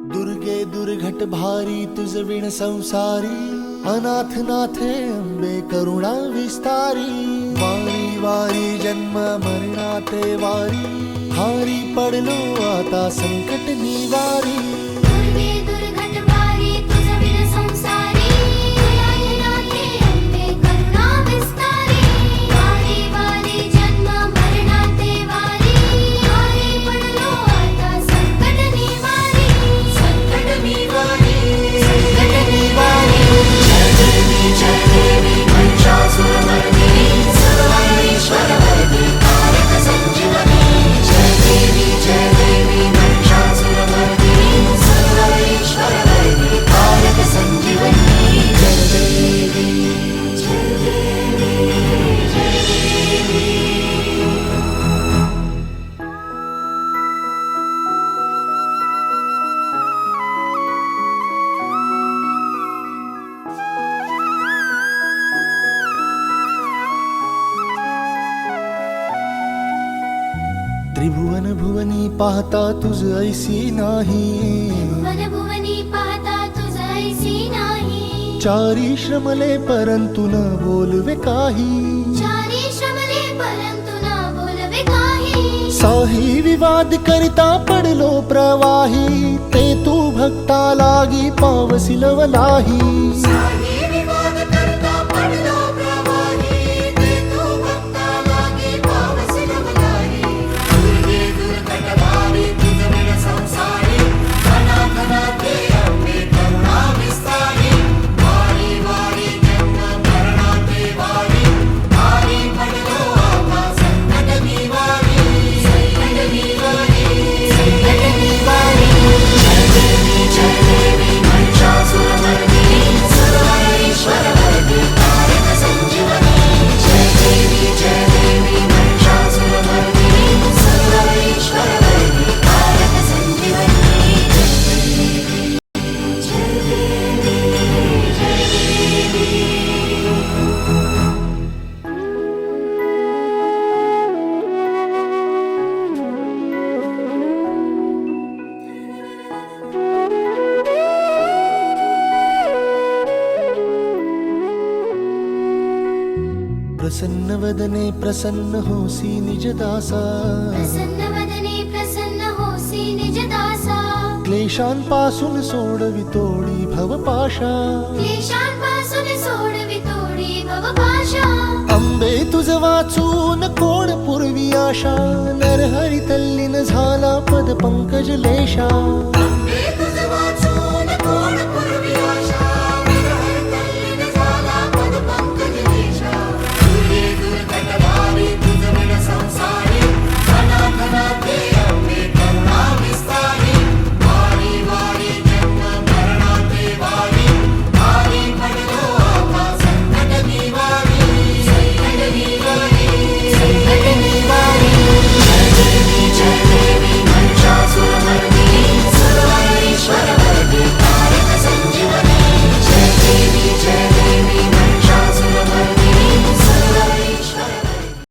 दुर्गे दुर्घट भारी तुझ विण संसारी, अनाथ नाथे अंबे करुणा विस्तारी। वारी वारी जन्म मरणाते वारी, हारी पडलो आता संकट निवारी। दुर्गे दुर्घट भारी तुझ विण संसारी, अनाथ नाथे अंबे करुणा विस्तारी। वारी वारी जन्म मरणाते वारी, हारी पडलो आता संकट निवारी। संकट निवारी, संकट निवारी। जय देवी महिषासुरमर्दिनी, सर्वैश्वर्यवरदी कारक संजीवनी। जय देवी महिषासुरमर्दिनी, सर्वैश्वर्यवरदी कारक संजीवनी। जय देवी, जय देवी, जय देवी। त्रिभुवन भुवनी पाहता तुझ ऐसी नाही, वन भुवनी पाहता तुझ ऐसी नाही। चारी श्रमले परंतु न बोलवे काही। चारी श्रमले परंतु न बोलवे काही। साही विवाद करिता पडलो प्रवाही, ते तू भक्ता लागी पावसी लवलाही। साही विवाद करता पडलो प्रवाही, ते तू भक्ता लागी पावसी लवलाही। दुर्गे दुर्घट भारी तुझ विण संसारी, अनाथ नाथे अंबे करुणा विस्तारी। वारी वारी जन्म मरणाते वारी, हारी पडलो आता संकट निवारी। संकट निवारी, संकट निवारी। जय देवी महिषासुरमर्दिनी, सर्वैश्वर्यवरदी कारक संजीवनी। जय देवी महिषासुरमर्दिनी, सर्वैश्वर्यवरदी कारक संजीवनी। जय देवी, जय देवी। प्रसन्न वदने प्रसन्न होसी निज दासा, प्रसन्न वदने प्रसन्न होसी निज दासा। क्लेशांपासून सोडवितोडी भवपाशा। क्लेशांपासून सोडवितोडी भवपाशा। अंबे तुझ वाचून कोण पूर्वी आशा, नरहरी तल्लीन झाला पद पंकज लेशा। अंबे